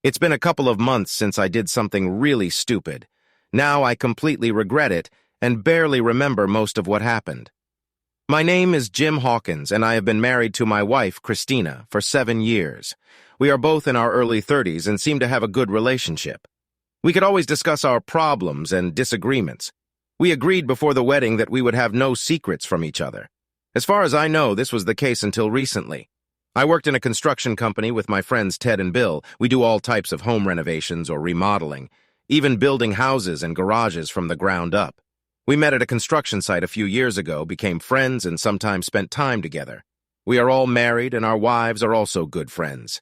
It's been a couple of months since I did something really stupid. Now I completely regret it and barely remember most of what happened. My name is Jim Hawkins, and I have been married to my wife, Christina, for 7 years. We are both in our early 30s and seem to have a good relationship. We could always discuss our problems and disagreements. We agreed before the wedding that we would have no secrets from each other. As far as I know, this was the case until recently. I worked in a construction company with my friends Ted and Bill. We do all types of home renovations or remodeling, even building houses and garages from the ground up. We met at a construction site a few years ago, became friends, and sometimes spent time together. We are all married, and our wives are also good friends.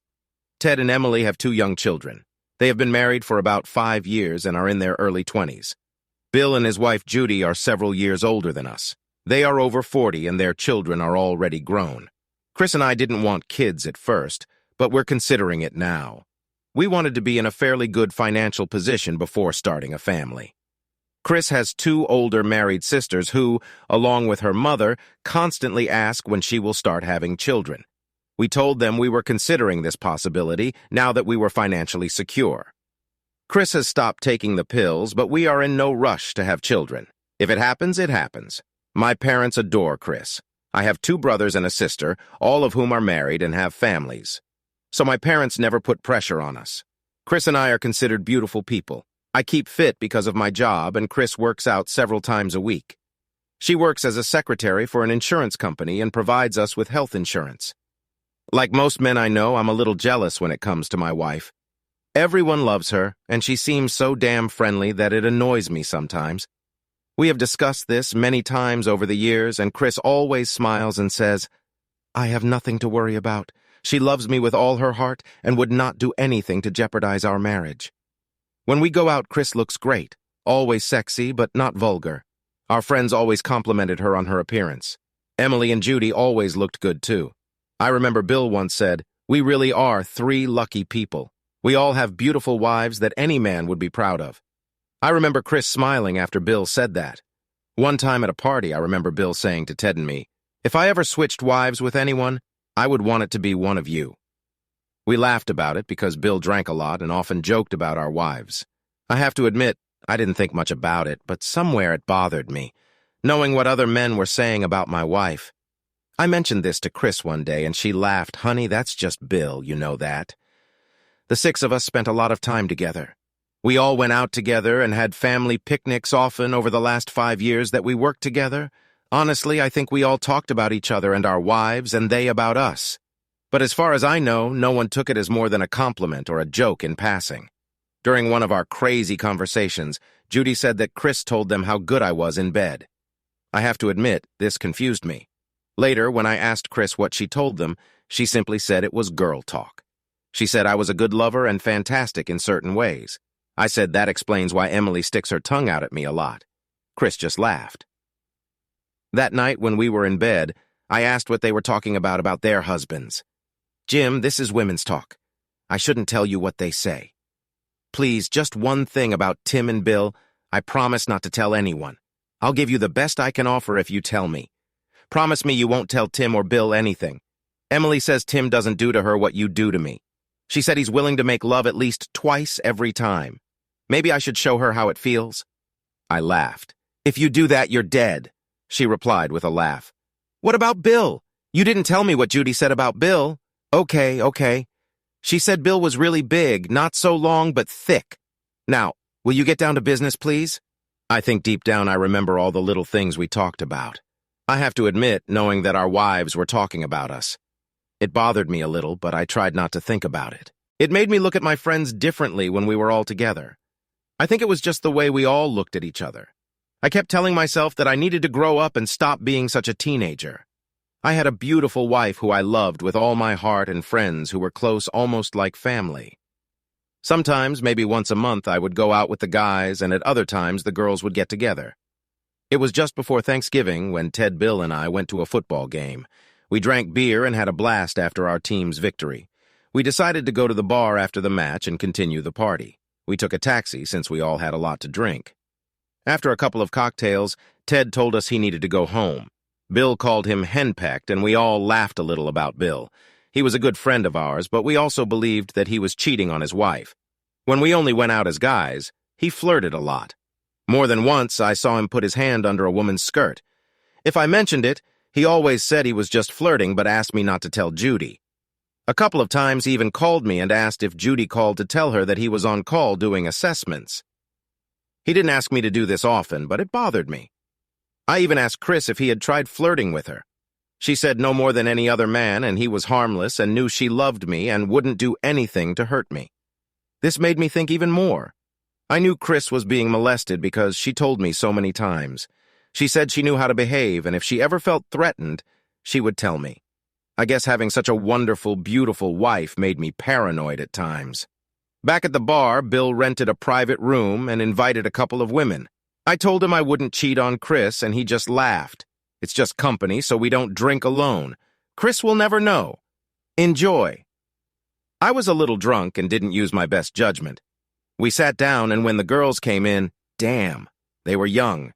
Ted and Emily have 2 young children. They have been married for about 5 years and are in their early 20s. Bill and his wife Judy are several years older than us. They are over 40, and their children are already grown. Chris and I didn't want kids at first, but we're considering it now. We wanted to be in a fairly good financial position before starting a family. Chris has 2 older married sisters who, along with her mother, constantly ask when she will start having children. We told them we were considering this possibility now that we were financially secure. Chris has stopped taking the pills, but we are in no rush to have children. If it happens, it happens. My parents adore Chris. I have 2 brothers and a sister, all of whom are married and have families. So my parents never put pressure on us. Chris and I are considered beautiful people. I keep fit because of my job, and Chris works out several times a week. She works as a secretary for an insurance company and provides us with health insurance. Like most men I know, I'm a little jealous when it comes to my wife. Everyone loves her, and she seems so damn friendly that it annoys me sometimes. We have discussed this many times over the years, and Chris always smiles and says, "I have nothing to worry about. She loves me with all her heart and would not do anything to jeopardize our marriage." When we go out, Chris looks great, always sexy but not vulgar. Our friends always complimented her on her appearance. Emily and Judy always looked good too. I remember Bill once said, "We really are 3 lucky people. We all have beautiful wives that any man would be proud of." I remember Chris smiling after Bill said that. One time at a party, I remember Bill saying to Ted and me, "If I ever switched wives with anyone, I would want it to be one of you." We laughed about it because Bill drank a lot and often joked about our wives. I have to admit, I didn't think much about it, but somewhere it bothered me, knowing what other men were saying about my wife. I mentioned this to Chris one day, and she laughed. "Honey, that's just Bill, you know that." The 6 of us spent a lot of time together. We all went out together and had family picnics often over the last 5 years that we worked together. Honestly, I think we all talked about each other and our wives, and they about us. But as far as I know, no one took it as more than a compliment or a joke in passing. During one of our crazy conversations, Judy said that Chris told them how good I was in bed. I have to admit, this confused me. Later, when I asked Chris what she told them, she simply said it was girl talk. She said I was a good lover and fantastic in certain ways. I said that explains why Emily sticks her tongue out at me a lot. Chris just laughed. That night when we were in bed, I asked what they were talking about their husbands. "Jim, this is women's talk. I shouldn't tell you what they say. Please, just one thing about Tim and Bill. I promise not to tell anyone. I'll give you the best I can offer if you tell me. Promise me you won't tell Tim or Bill anything. Emily says Tim doesn't do to her what you do to me. She said he's willing to make love at least twice every time. Maybe I should show her how it feels." I laughed. "If you do that, you're dead," she replied with a laugh. "What about Bill? You didn't tell me what Judy said about Bill." Okay. She said Bill was really big, not so long, but thick. Now, will you get down to business, please?" I think deep down I remember all the little things we talked about. I have to admit, knowing that our wives were talking about us. It bothered me a little, but I tried not to think about it. It made me look at my friends differently when we were all together. I think it was just the way we all looked at each other. I kept telling myself that I needed to grow up and stop being such a teenager. I had a beautiful wife who I loved with all my heart and friends who were close, almost like family. Sometimes, maybe once a month, I would go out with the guys, and at other times the girls would get together. It was just before Thanksgiving when Ted, Bill, and I went to a football game. We drank beer and had a blast after our team's victory. We decided to go to the bar after the match and continue the party. We took a taxi since we all had a lot to drink. After a couple of cocktails, Ted told us he needed to go home. Bill called him henpecked, and we all laughed a little about Bill. He was a good friend of ours, but we also believed that he was cheating on his wife. When we only went out as guys, he flirted a lot. More than once, I saw him put his hand under a woman's skirt. If I mentioned it, he always said he was just flirting but asked me not to tell Judy. A couple of times he even called me and asked if Judy called to tell her that he was on call doing assessments. He didn't ask me to do this often, but it bothered me. I even asked Chris if he had tried flirting with her. She said no more than any other man, and he was harmless and knew she loved me and wouldn't do anything to hurt me. This made me think even more. I knew Chris was being molested because she told me so many times. She said she knew how to behave, and if she ever felt threatened, she would tell me. I guess having such a wonderful, beautiful wife made me paranoid at times. Back at the bar, Bill rented a private room and invited a couple of women. I told him I wouldn't cheat on Chris, and he just laughed. It's just company, so we don't drink alone. Chris will never know. Enjoy. I was a little drunk and didn't use my best judgment. We sat down, and when the girls came in, damn, they were young.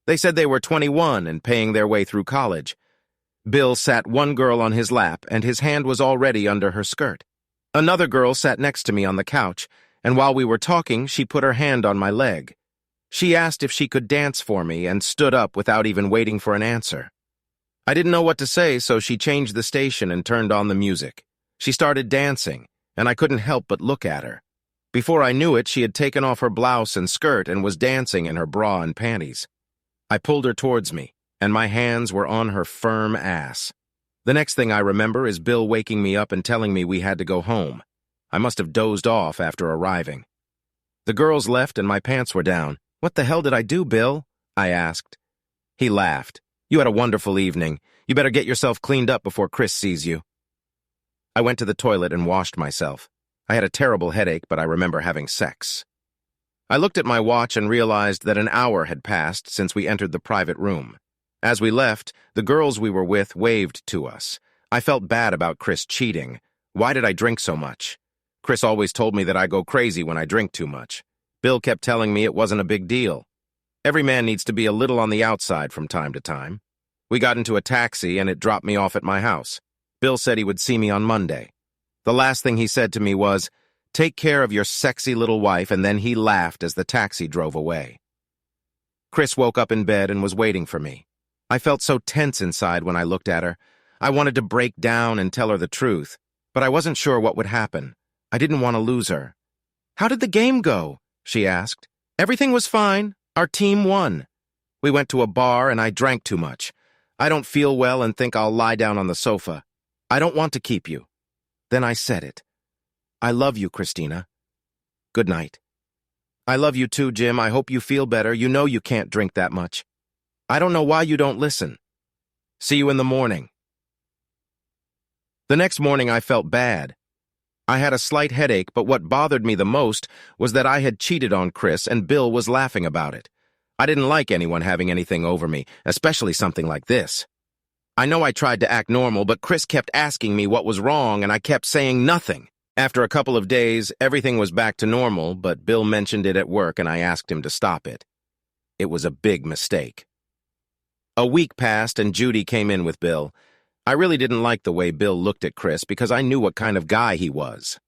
They said they were 21 and paying their way through college. Bill sat one girl on his lap, and his hand was already under her skirt. Another girl sat next to me on the couch, and while we were talking, she put her hand on my leg. She asked if she could dance for me and stood up without even waiting for an answer. I didn't know what to say, so she changed the station and turned on the music. She started dancing, and I couldn't help but look at her. Before I knew it, she had taken off her blouse and skirt and was dancing in her bra and panties. I pulled her towards me, and my hands were on her firm ass. The next thing I remember is Bill waking me up and telling me we had to go home. I must have dozed off after arriving. The girls left and my pants were down. "What the hell did I do, Bill?" I asked. He laughed. "You had a wonderful evening. You better get yourself cleaned up before Chris sees you." I went to the toilet and washed myself. I had a terrible headache, but I remember having sex. I looked at my watch and realized that an hour had passed since we entered the private room. As we left, the girls we were with waved to us. I felt bad about Chris cheating. Why did I drink so much? Chris always told me that I go crazy when I drink too much. Bill kept telling me it wasn't a big deal. Every man needs to be a little on the outside from time to time. We got into a taxi and it dropped me off at my house. Bill said he would see me on Monday. The last thing he said to me was, "Take care of your sexy little wife," and then he laughed as the taxi drove away. Chris woke up in bed and was waiting for me. I felt so tense inside when I looked at her. I wanted to break down and tell her the truth, but I wasn't sure what would happen. I didn't want to lose her. "How did the game go?" she asked. "Everything was fine. Our team won. We went to a bar and I drank too much. I don't feel well and think I'll lie down on the sofa. I don't want to keep you." Then I said it. "I love you, Christina. Good night." "I love you too, Jim. I hope you feel better. You know you can't drink that much. I don't know why you don't listen. See you in the morning." The next morning I felt bad. I had a slight headache, but what bothered me the most was that I had cheated on Chris and Bill was laughing about it. I didn't like anyone having anything over me, especially something like this. I know I tried to act normal, but Chris kept asking me what was wrong and I kept saying nothing. After a couple of days, everything was back to normal, but Bill mentioned it at work and I asked him to stop it. It was a big mistake. A week passed and Judy came in with Bill. I really didn't like the way Bill looked at Chris because I knew what kind of guy he was.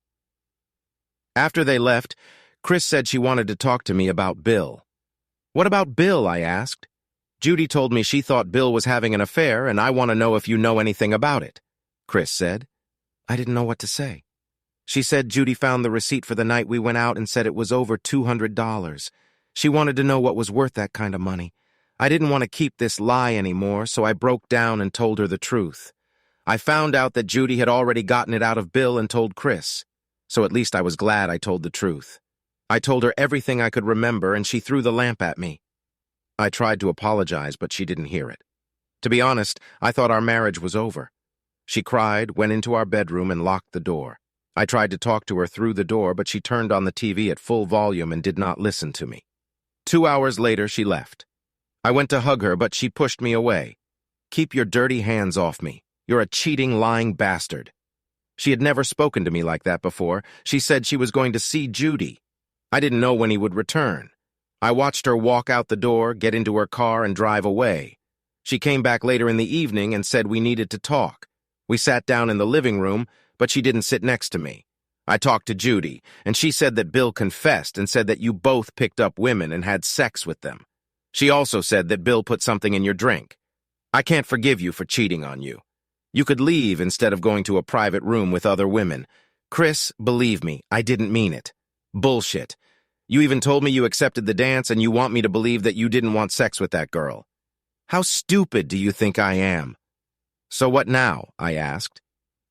After they left, Chris said she wanted to talk to me about Bill. "What about Bill?" I asked. "Judy told me she thought Bill was having an affair, and I want to know if you know anything about it," Chris said. I didn't know what to say. She said Judy found the receipt for the night we went out and said it was over $200. She wanted to know what was worth that kind of money. I didn't want to keep this lie anymore, so I broke down and told her the truth. I found out that Judy had already gotten it out of Bill and told Chris, so at least I was glad I told the truth. I told her everything I could remember, and she threw the lamp at me. I tried to apologize, but she didn't hear it. To be honest, I thought our marriage was over. She cried, went into our bedroom, and locked the door. I tried to talk to her through the door, but she turned on the TV at full volume and did not listen to me. 2 hours later, she left. I went to hug her, but she pushed me away. "Keep your dirty hands off me. You're a cheating, lying bastard." She had never spoken to me like that before. She said she was going to see Judy. I didn't know when he would return. I watched her walk out the door, get into her car, and drive away. She came back later in the evening and said we needed to talk. We sat down in the living room, but she didn't sit next to me. I talked to Judy, and she said that Bill confessed and said that you both picked up women and had sex with them. She also said that Bill put something in your drink. I can't forgive you for cheating on you. You could leave instead of going to a private room with other women. Chris, believe me, I didn't mean it. Bullshit. You even told me you accepted the dance and you want me to believe that you didn't want sex with that girl. How stupid do you think I am? So what now? I asked.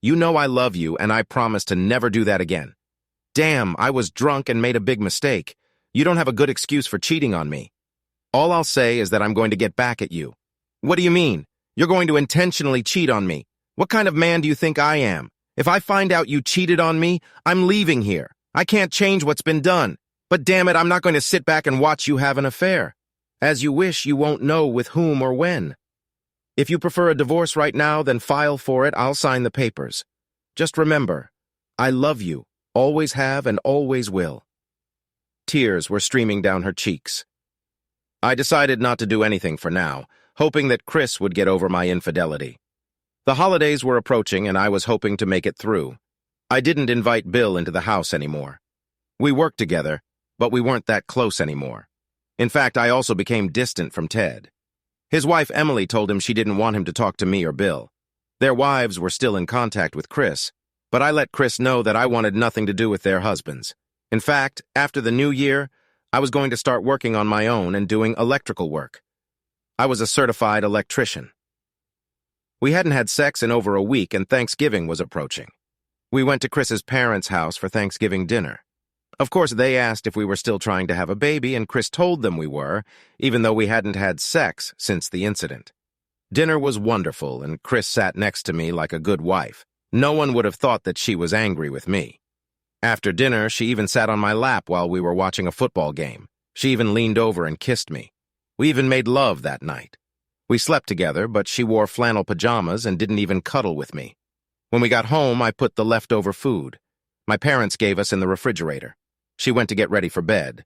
You know I love you and I promise to never do that again. Damn, I was drunk and made a big mistake. You don't have a good excuse for cheating on me. All I'll say is that I'm going to get back at you. What do you mean? You're going to intentionally cheat on me? What kind of man do you think I am? If I find out you cheated on me, I'm leaving here. I can't change what's been done. But damn it, I'm not going to sit back and watch you have an affair. As you wish, you won't know with whom or when. If you prefer a divorce right now, then file for it. I'll sign the papers. Just remember, I love you, always have and always will. Tears were streaming down her cheeks. I decided not to do anything for now, hoping that Chris would get over my infidelity. The holidays were approaching and I was hoping to make it through. I didn't invite Bill into the house anymore. We worked together, but we weren't that close anymore. In fact, I also became distant from Ted. His wife Emily told him she didn't want him to talk to me or Bill. Their wives were still in contact with Chris, but I let Chris know that I wanted nothing to do with their husbands. In fact, after the new year, I was going to start working on my own and doing electrical work. I was a certified electrician. We hadn't had sex in over a week and Thanksgiving was approaching. We went to Chris's parents' house for Thanksgiving dinner. Of course, they asked if we were still trying to have a baby, and Chris told them we were, even though we hadn't had sex since the incident. Dinner was wonderful, and Chris sat next to me like a good wife. No one would have thought that she was angry with me. After dinner, she even sat on my lap while we were watching a football game. She even leaned over and kissed me. We even made love that night. We slept together, but she wore flannel pajamas and didn't even cuddle with me. When we got home, I put the leftover food my parents gave us in the refrigerator. She went to get ready for bed.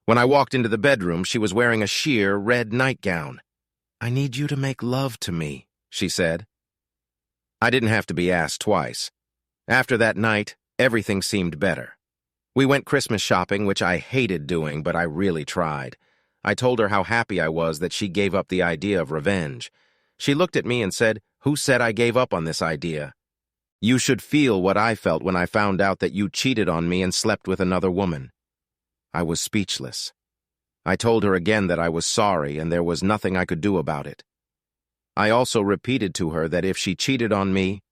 When I walked into the bedroom, she was wearing a sheer red nightgown. "I need you to make love to me," she said. I didn't have to be asked twice. After that night, everything seemed better. We went Christmas shopping, which I hated doing, but I really tried. I told her how happy I was that she gave up the idea of revenge. She looked at me and said, "Who said I gave up on this idea? You should feel what I felt when I found out that you cheated on me and slept with another woman." I was speechless. I told her again that I was sorry and there was nothing I could do about it. I also repeated to her that if she cheated on me,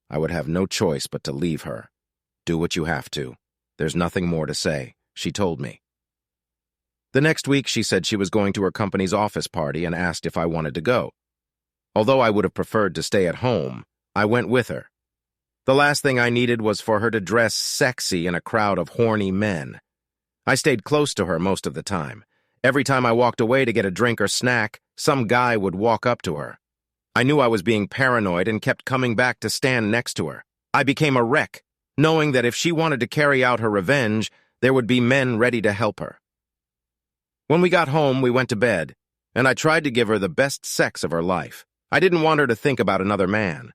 I would have no choice but to leave her. "Do what you have to. There's nothing more to say," she told me. The next week, she said she was going to her company's office party and asked if I wanted to go. Although I would have preferred to stay at home, I went with her. The last thing I needed was for her to dress sexy in a crowd of horny men. I stayed close to her most of the time. Every time I walked away to get a drink or snack, some guy would walk up to her. I knew I was being paranoid and kept coming back to stand next to her. I became a wreck, knowing that if she wanted to carry out her revenge, there would be men ready to help her. When we got home, we went to bed, and I tried to give her the best sex of her life. I didn't want her to think about another man.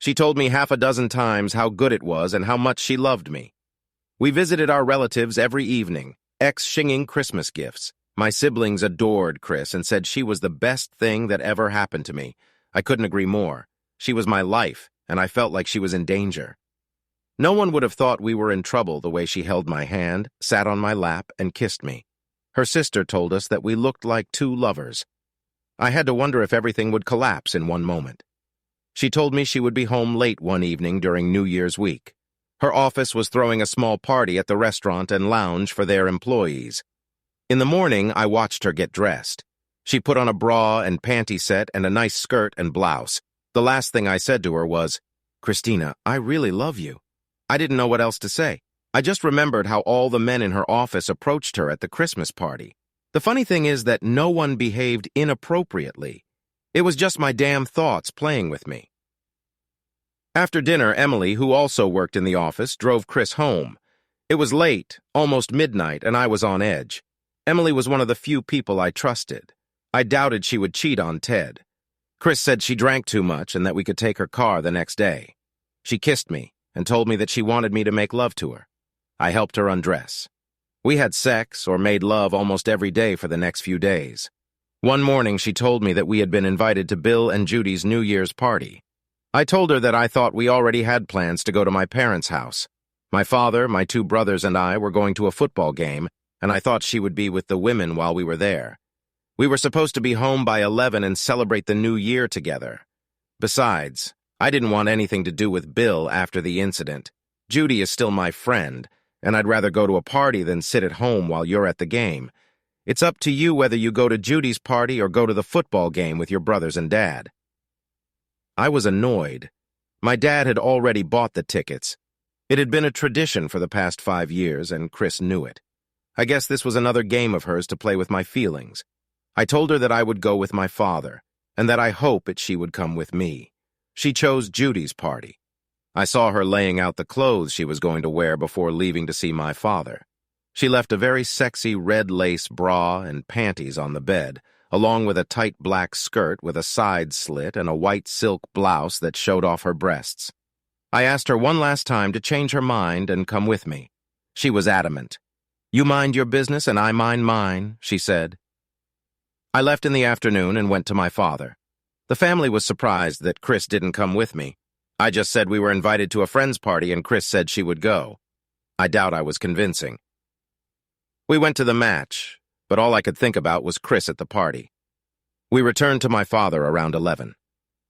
She told me half a dozen times how good it was and how much she loved me. We visited our relatives every evening, exchanging Christmas gifts. My siblings adored Chris and said she was the best thing that ever happened to me. I couldn't agree more. She was my life, and I felt like she was in danger. No one would have thought we were in trouble the way she held my hand, sat on my lap, and kissed me. Her sister told us that we looked like two lovers. I had to wonder if everything would collapse in one moment. She told me she would be home late one evening during New Year's week. Her office was throwing a small party at the restaurant and lounge for their employees. In the morning, I watched her get dressed. She put on a bra and panty set and a nice skirt and blouse. The last thing I said to her was, "Christina, I really love you." I didn't know what else to say. I just remembered how all the men in her office approached her at the Christmas party. The funny thing is that no one behaved inappropriately. It was just my damn thoughts playing with me. After dinner, Emily, who also worked in the office, drove Chris home. It was late, almost midnight, and I was on edge. Emily was one of the few people I trusted. I doubted she would cheat on Ted. Chris said she drank too much and that we could take her car the next day. She kissed me and told me that she wanted me to make love to her. I helped her undress. We had sex or made love almost every day for the next few days. One morning, she told me that we had been invited to Bill and Judy's New Year's party. I told her that I thought we already had plans to go to my parents' house. My father, my two brothers, and I were going to a football game, and I thought she would be with the women while we were there. We were supposed to be home by 11 and celebrate the new year together. Besides, I didn't want anything to do with Bill after the incident. Judy is still my friend, and I'd rather go to a party than sit at home while you're at the game. It's up to you whether you go to Judy's party or go to the football game with your brothers and Dad. I was annoyed. My dad had already bought the tickets. It had been a tradition for the past 5 years, and Chris knew it. I guess this was another game of hers to play with my feelings. I told her that I would go with my father, and that I hope that she would come with me. She chose Judy's party. I saw her laying out the clothes she was going to wear before leaving to see my father. She left a very sexy red lace bra and panties on the bed, along with a tight black skirt with a side slit and a white silk blouse that showed off her breasts. I asked her one last time to change her mind and come with me. She was adamant. "You mind your business and I mind mine," she said. I left in the afternoon and went to my father. The family was surprised that Chris didn't come with me. I just said we were invited to a friend's party and Chris said she would go. I doubt I was convincing. We went to the match, but all I could think about was Chris at the party. We returned to my father around 11.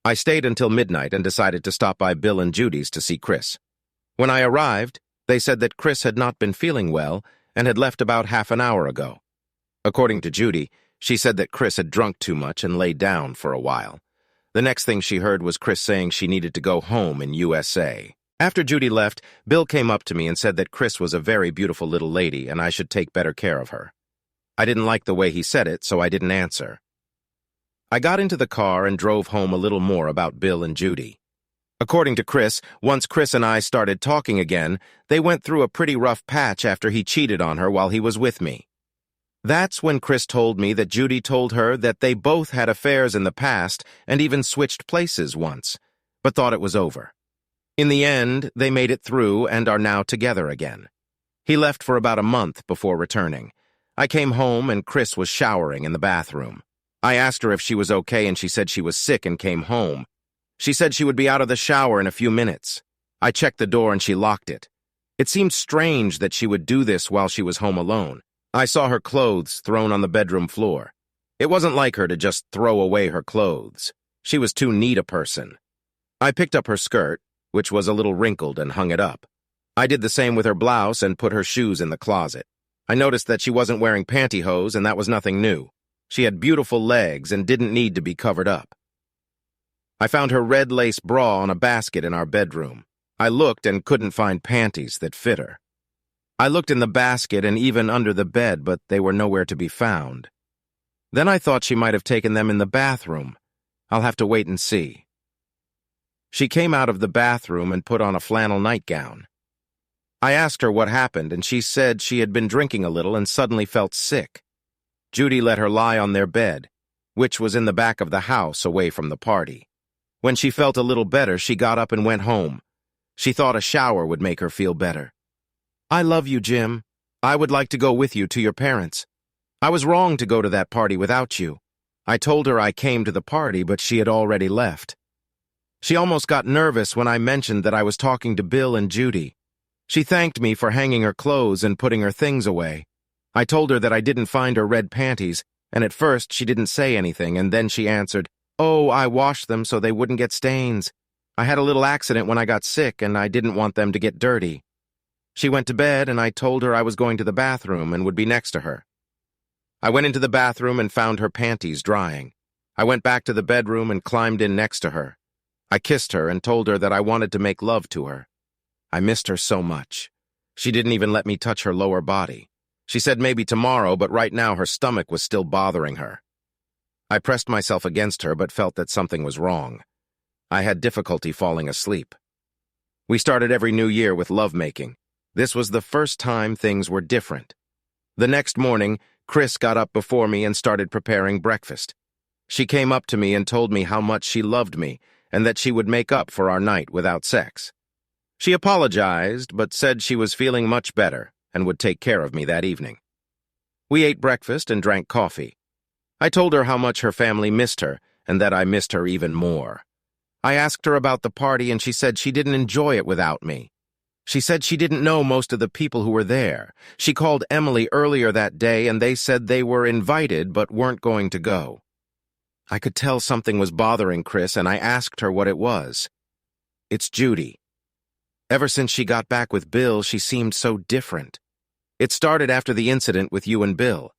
I stayed until midnight and decided to stop by Bill and Judy's to see Chris. When I arrived, they said that Chris had not been feeling well and had left about half an hour ago. According to Judy, she said that Chris had drunk too much and laid down for a while. The next thing she heard was Chris saying she needed to go home in USA. After Judy left, Bill came up to me and said that Chris was a very beautiful little lady and I should take better care of her. I didn't like the way he said it, so I didn't answer. I got into the car and drove home a little more about Bill and Judy. According to Chris, once Chris and I started talking again, they went through a pretty rough patch after he cheated on her while he was with me. That's when Chris told me that Judy told her that they both had affairs in the past and even switched places once, but thought it was over. In the end, they made it through and are now together again. He left for about a month before returning. I came home and Chris was showering in the bathroom. I asked her if she was okay and she said she was sick and came home. She said she would be out of the shower in a few minutes. I checked the door and she locked it. It seemed strange that she would do this while she was home alone. I saw her clothes thrown on the bedroom floor. It wasn't like her to just throw away her clothes. She was too neat a person. I picked up her skirt, which was a little wrinkled, and hung it up. I did the same with her blouse and put her shoes in the closet. I noticed that she wasn't wearing pantyhose, and that was nothing new. She had beautiful legs and didn't need to be covered up. I found her red lace bra on a basket in our bedroom. I looked and couldn't find panties that fit her. I looked in the basket and even under the bed, but they were nowhere to be found. Then I thought she might have taken them in the bathroom. I'll have to wait and see. She came out of the bathroom and put on a flannel nightgown. I asked her what happened, and she said she had been drinking a little and suddenly felt sick. Judy let her lie on their bed, which was in the back of the house away from the party. When she felt a little better, she got up and went home. She thought a shower would make her feel better. "I love you, Jim. I would like to go with you to your parents. I was wrong to go to that party without you." I told her I came to the party, but she had already left. She almost got nervous when I mentioned that I was talking to Bill and Judy. She thanked me for hanging her clothes and putting her things away. I told her that I didn't find her red panties, and at first she didn't say anything, and then she answered, "Oh, I washed them so they wouldn't get stains. I had a little accident when I got sick, and I didn't want them to get dirty." She went to bed, and I told her I was going to the bathroom and would be next to her. I went into the bathroom and found her panties drying. I went back to the bedroom and climbed in next to her. I kissed her and told her that I wanted to make love to her. I missed her so much. She didn't even let me touch her lower body. She said maybe tomorrow, but right now her stomach was still bothering her. I pressed myself against her but felt that something was wrong. I had difficulty falling asleep. We started every new year with lovemaking. This was the first time things were different. The next morning, Chris got up before me and started preparing breakfast. She came up to me and told me how much she loved me and that she would make up for our night without sex. She apologized, but said she was feeling much better and would take care of me that evening. We ate breakfast and drank coffee. I told her how much her family missed her and that I missed her even more. I asked her about the party and she said she didn't enjoy it without me. She said she didn't know most of the people who were there. She called Emily earlier that day and they said they were invited but weren't going to go. I could tell something was bothering Chris and I asked her what it was. It's Judy. Ever since she got back with Bill, she seemed so different. It started after the incident with you and Bill.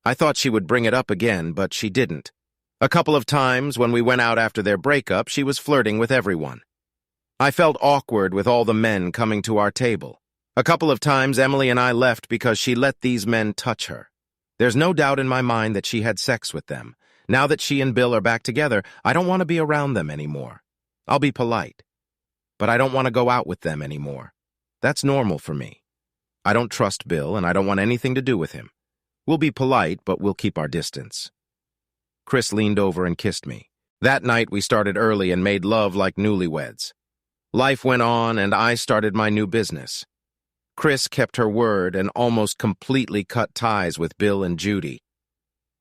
I thought she would bring it up again, but she didn't. A couple of times when we went out after their breakup, she was flirting with everyone. I felt awkward with all the men coming to our table. A couple of times Emily and I left because she let these men touch her. There's no doubt in my mind that she had sex with them. Now that she and Bill are back together, I don't want to be around them anymore. I'll be polite. But I don't want to go out with them anymore. That's normal for me. I don't trust Bill and I don't want anything to do with him. We'll be polite, but we'll keep our distance. Chris leaned over and kissed me. That night we started early and made love like newlyweds. Life went on and I started my new business. Chris kept her word and almost completely cut ties with Bill and Judy.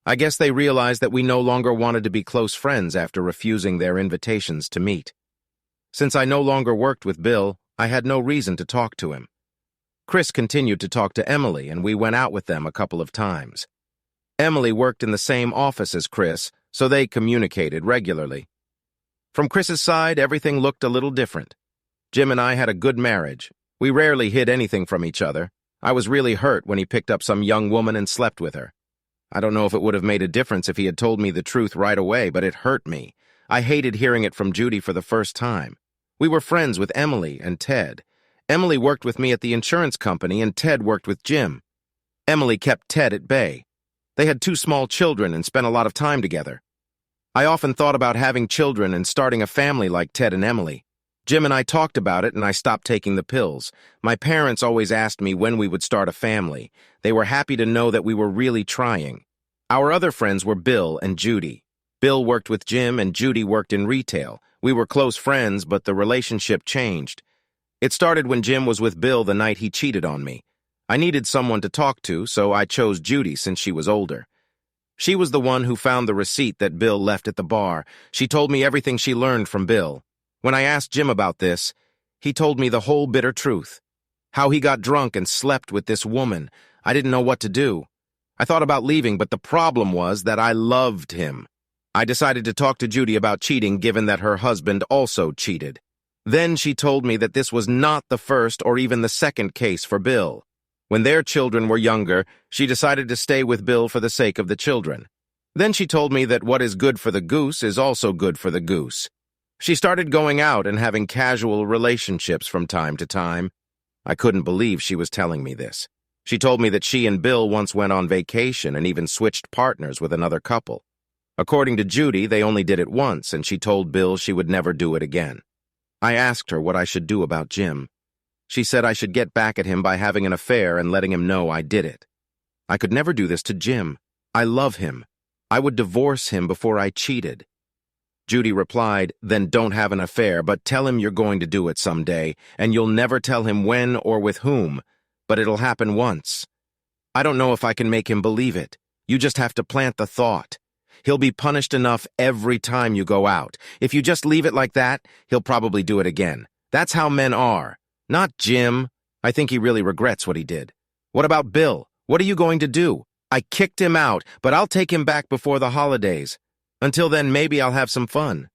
I guess they realized that we no longer wanted to be close friends after refusing their invitations to meet. Since I no longer worked with Bill, I had no reason to talk to him. Chris continued to talk to Emily and we went out with them a couple of times. Emily worked in the same office as Chris, so they communicated regularly. From Chris's side, everything looked a little different. Jim and I had a good marriage. We rarely hid anything from each other. I was really hurt when he picked up some young woman and slept with her. I don't know if it would have made a difference if he had told me the truth right away, but it hurt me. I hated hearing it from Judy for the first time. We were friends with Emily and Ted. Emily worked with me at the insurance company and Ted worked with Jim. Emily kept Ted at bay. They had 2 small children and spent a lot of time together. I often thought about having children and starting a family like Ted and Emily. Jim and I talked about it and I stopped taking the pills. My parents always asked me when we would start a family. They were happy to know that we were really trying. Our other friends were Bill and Judy. Bill worked with Jim and Judy worked in retail. We were close friends, but the relationship changed. It started when Jim was with Bill the night he cheated on me. I needed someone to talk to, so I chose Judy since she was older. She was the one who found the receipt that Bill left at the bar. She told me everything she learned from Bill. When I asked Jim about this, he told me the whole bitter truth. How he got drunk and slept with this woman. I didn't know what to do. I thought about leaving, but the problem was that I loved him. I decided to talk to Judy about cheating given that her husband also cheated. Then she told me that this was not the first or even the second case for Bill. When their children were younger, she decided to stay with Bill for the sake of the children. Then she told me that what is good for the goose is also good for the goose. She started going out and having casual relationships from time to time. I couldn't believe she was telling me this. She told me that she and Bill once went on vacation and even switched partners with another couple. According to Judy, they only did it once, and she told Bill she would never do it again. I asked her what I should do about Jim. She said I should get back at him by having an affair and letting him know I did it. I could never do this to Jim. I love him. I would divorce him before I cheated. Judy replied, then don't have an affair, but tell him you're going to do it someday, and you'll never tell him when or with whom, but it'll happen once. I don't know if I can make him believe it. You just have to plant the thought. He'll be punished enough every time you go out. If you just leave it like that, he'll probably do it again. That's how men are. Not Jim. I think he really regrets what he did. What about Bill? What are you going to do? I kicked him out, but I'll take him back before the holidays. Until then, maybe I'll have some fun.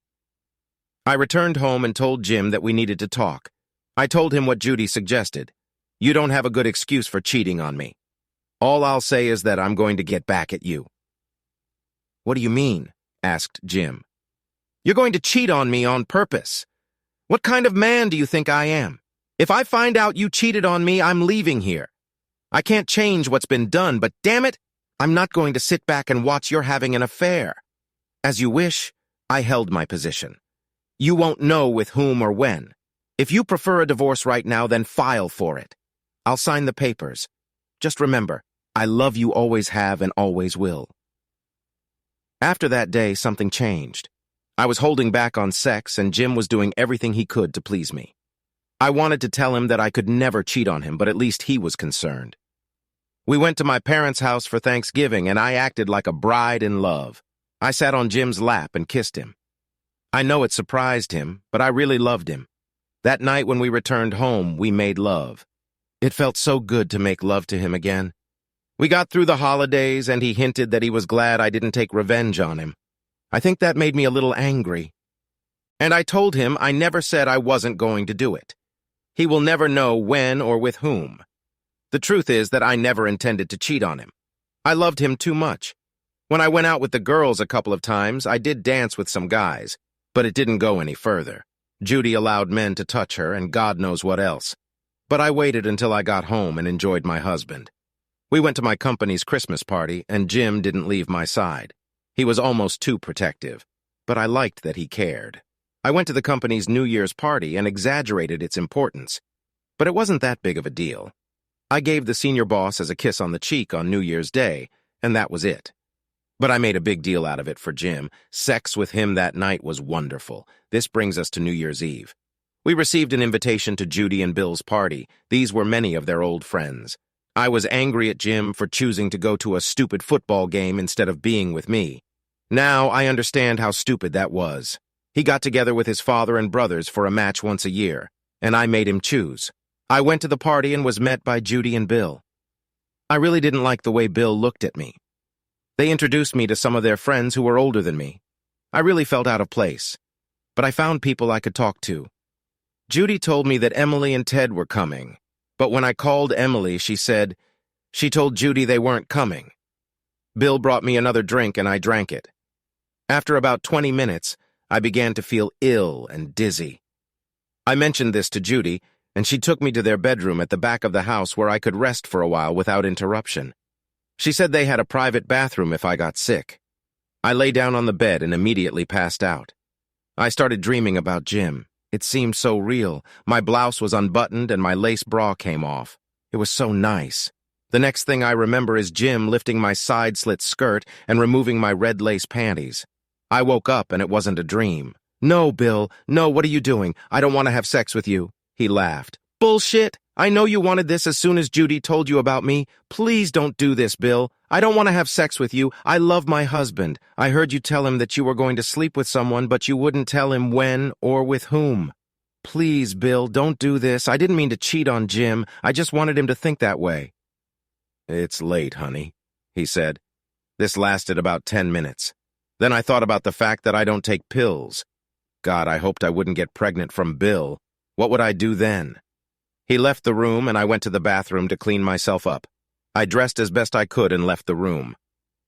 I returned home and told Jim that we needed to talk. I told him what Judy suggested. You don't have a good excuse for cheating on me. All I'll say is that I'm going to get back at you. What do you mean? Asked Jim. You're going to cheat on me on purpose. What kind of man do you think I am? If I find out you cheated on me, I'm leaving here. I can't change what's been done, but damn it, I'm not going to sit back and watch you're having an affair. As you wish, I held my position. You won't know with whom or when. If you prefer a divorce right now, then file for it. I'll sign the papers. Just remember, I love you, always have and always will. After that day, something changed. I was holding back on sex, and Jim was doing everything he could to please me. I wanted to tell him that I could never cheat on him, but at least he was concerned. We went to my parents' house for Thanksgiving, and I acted like a bride in love. I sat on Jim's lap and kissed him. I know it surprised him, but I really loved him. That night when we returned home, we made love. It felt so good to make love to him again. We got through the holidays, and he hinted that he was glad I didn't take revenge on him. I think that made me a little angry. And I told him I never said I wasn't going to do it. He will never know when or with whom. The truth is that I never intended to cheat on him. I loved him too much. When I went out with the girls a couple of times, I did dance with some guys, but it didn't go any further. Judy allowed men to touch her, and God knows what else. But I waited until I got home and enjoyed my husband. We went to my company's Christmas party, and Jim didn't leave my side. He was almost too protective, but I liked that he cared. I went to the company's New Year's party and exaggerated its importance, but it wasn't that big of a deal. I gave the senior boss a kiss on the cheek on New Year's Day, and that was it. But I made a big deal out of it for Jim. Sex with him that night was wonderful. This brings us to New Year's Eve. We received an invitation to Judy and Bill's party. These were many of their old friends. I was angry at Jim for choosing to go to a stupid football game instead of being with me. Now I understand how stupid that was. He got together with his father and brothers for a match once a year, and I made him choose. I went to the party and was met by Judy and Bill. I really didn't like the way Bill looked at me. They introduced me to some of their friends who were older than me. I really felt out of place, but I found people I could talk to. Judy told me that Emily and Ted were coming, but when I called Emily, she said she told Judy they weren't coming. Bill brought me another drink and I drank it. After about 20 minutes, I began to feel ill and dizzy. I mentioned this to Judy, and she took me to their bedroom at the back of the house where I could rest for a while without interruption. She said they had a private bathroom if I got sick. I lay down on the bed and immediately passed out. I started dreaming about Jim. It seemed so real. My blouse was unbuttoned and my lace bra came off. It was so nice. The next thing I remember is Jim lifting my side-slit skirt and removing my red lace panties. I woke up and it wasn't a dream. "No, Bill, no, what are you doing? I don't want to have sex with you." He laughed. "Bullshit! I know you wanted this as soon as Judy told you about me. Please don't do this, Bill. I don't want to have sex with you. I love my husband. I heard you tell him that you were going to sleep with someone, but you wouldn't tell him when or with whom. Please, Bill, don't do this. I didn't mean to cheat on Jim. I just wanted him to think that way." "It's late, honey," he said. This lasted about 10 minutes. Then I thought about the fact that I don't take pills. God, I hoped I wouldn't get pregnant from Bill. What would I do then? He left the room and I went to the bathroom to clean myself up. I dressed as best I could and left the room.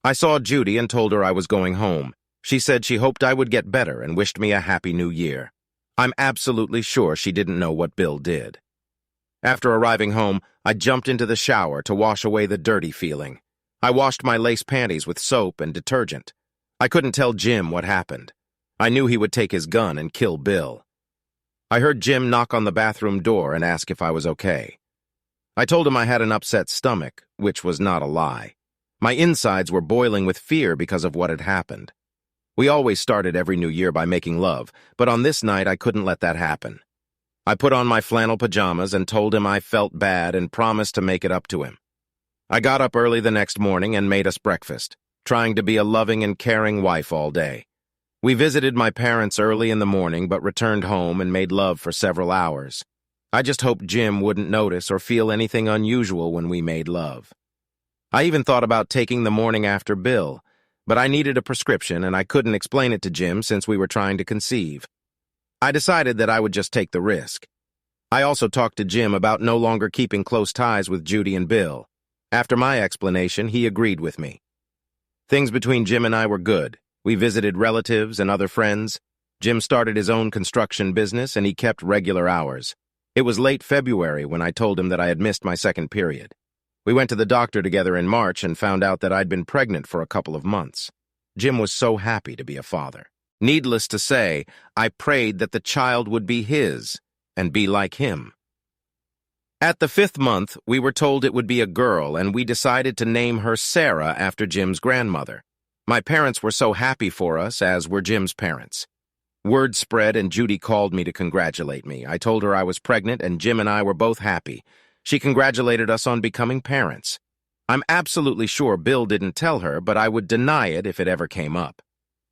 I saw Judy and told her I was going home. She said she hoped I would get better and wished me a happy new year. I'm absolutely sure she didn't know what Bill did. After arriving home, I jumped into the shower to wash away the dirty feeling. I washed my lace panties with soap and detergent. I couldn't tell Jim what happened. I knew he would take his gun and kill Bill. I heard Jim knock on the bathroom door and ask if I was okay. I told him I had an upset stomach, which was not a lie. My insides were boiling with fear because of what had happened. We always started every new year by making love, but on this night I couldn't let that happen. I put on my flannel pajamas and told him I felt bad and promised to make it up to him. I got up early the next morning and made us breakfast, trying to be a loving and caring wife all day. We visited my parents early in the morning but returned home and made love for several hours. I just hoped Jim wouldn't notice or feel anything unusual when we made love. I even thought about taking the morning after Bill, but I needed a prescription and I couldn't explain it to Jim since we were trying to conceive. I decided that I would just take the risk. I also talked to Jim about no longer keeping close ties with Judy and Bill. After my explanation, he agreed with me. Things between Jim and I were good. We visited relatives and other friends. Jim started his own construction business and he kept regular hours. It was late February when I told him that I had missed my second period. We went to the doctor together in March and found out that I'd been pregnant for a couple of months. Jim was so happy to be a father. Needless to say, I prayed that the child would be his and be like him. At the 5th month, we were told it would be a girl, and we decided to name her Sarah after Jim's grandmother. My parents were so happy for us, as were Jim's parents. Word spread and Judy called me to congratulate me. I told her I was pregnant and Jim and I were both happy. She congratulated us on becoming parents. I'm absolutely sure Bill didn't tell her, but I would deny it if it ever came up.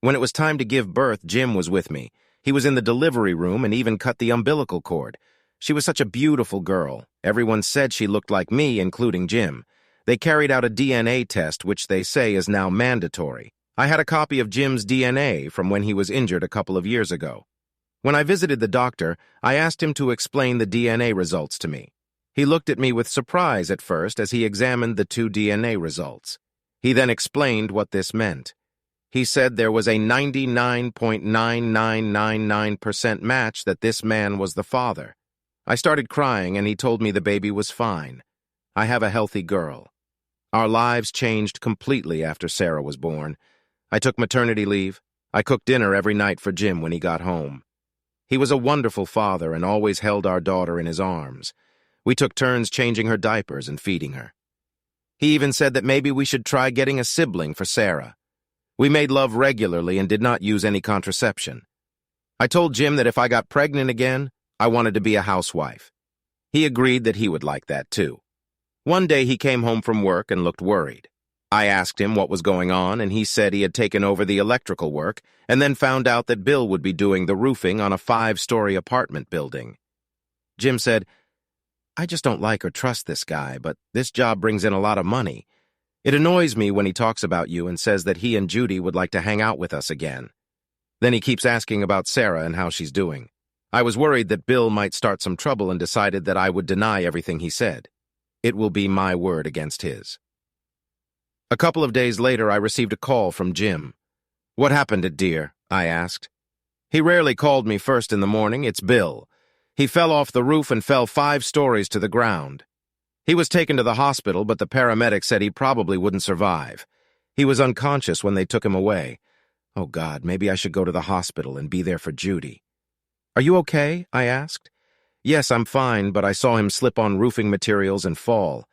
When it was time to give birth, Jim was with me. He was in the delivery room and even cut the umbilical cord. She was such a beautiful girl. Everyone said she looked like me, including Jim. They carried out a DNA test, which they say is now mandatory. I had a copy of Jim's DNA from when he was injured a couple of years ago. When I visited the doctor, I asked him to explain the DNA results to me. He looked at me with surprise at first as he examined the two DNA results. He then explained what this meant. He said there was a 99.9999% match that this man was the father. I started crying and he told me the baby was fine. I have a healthy girl. Our lives changed completely after Sarah was born. I took maternity leave. I cooked dinner every night for Jim when he got home. He was a wonderful father and always held our daughter in his arms. We took turns changing her diapers and feeding her. He even said that maybe we should try getting a sibling for Sarah. We made love regularly and did not use any contraception. I told Jim that if I got pregnant again, I wanted to be a housewife. He agreed that he would like that too. One day he came home from work and looked worried. I asked him what was going on, and he said he had taken over the electrical work and then found out that Bill would be doing the roofing on a 5-story apartment building. Jim said, "I just don't like or trust this guy, but this job brings in a lot of money. It annoys me when he talks about you and says that he and Judy would like to hang out with us again. Then he keeps asking about Sarah and how she's doing." I was worried that Bill might start some trouble and decided that I would deny everything he said. It will be my word against his. A couple of days later, I received a call from Jim. "What happened at Deer?" I asked. He rarely called me first in the morning. It's Bill. He fell off the roof and fell 5 stories to the ground. He was taken to the hospital, but the paramedics said he probably wouldn't survive. He was unconscious when they took him away. Oh God, maybe I should go to the hospital and be there for Judy. "Are you okay?" I asked. "Yes, I'm fine, but I saw him slip on roofing materials and fall.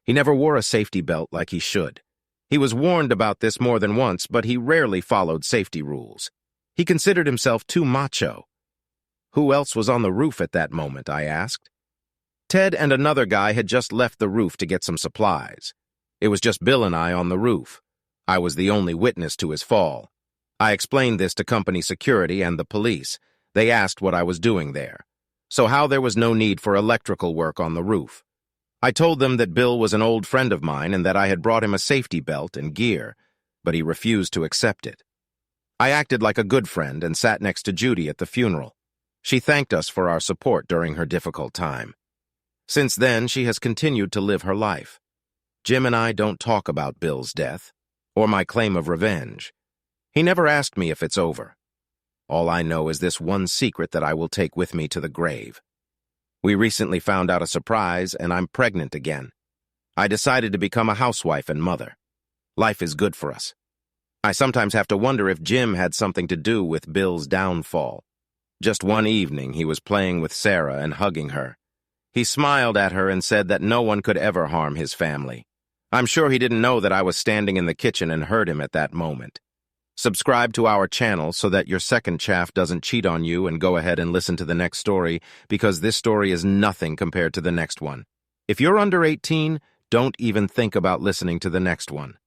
He never wore a safety belt like he should. He was warned about this more than once, but he rarely followed safety rules. He considered himself too macho." "Who else was on the roof at that moment?" I asked. Ted and another guy had just left the roof to get some supplies. It was just Bill and I on the roof. I was the only witness to his fall. I explained this to company security and the police. They asked what I was doing there. So how there was no need for electrical work on the roof. I told them that Bill was an old friend of mine and that I had brought him a safety belt and gear, but he refused to accept it. I acted like a good friend and sat next to Judy at the funeral. She thanked us for our support during her difficult time. Since then, she has continued to live her life. Jim and I don't talk about Bill's death or my claim of revenge. He never asked me if it's over. All I know is this one secret that I will take with me to the grave. We recently found out a surprise, and I'm pregnant again. I decided to become a housewife and mother. Life is good for us. I sometimes have to wonder if Jim had something to do with Bill's downfall. Just one evening, he was playing with Sarah and hugging her. He smiled at her and said that no one could ever harm his family. I'm sure he didn't know that I was standing in the kitchen and heard him at that moment. Subscribe to our channel so that your second chaff doesn't cheat on you, and go ahead and listen to the next story, because this story is nothing compared to the next one. If you're under 18, don't even think about listening to the next one.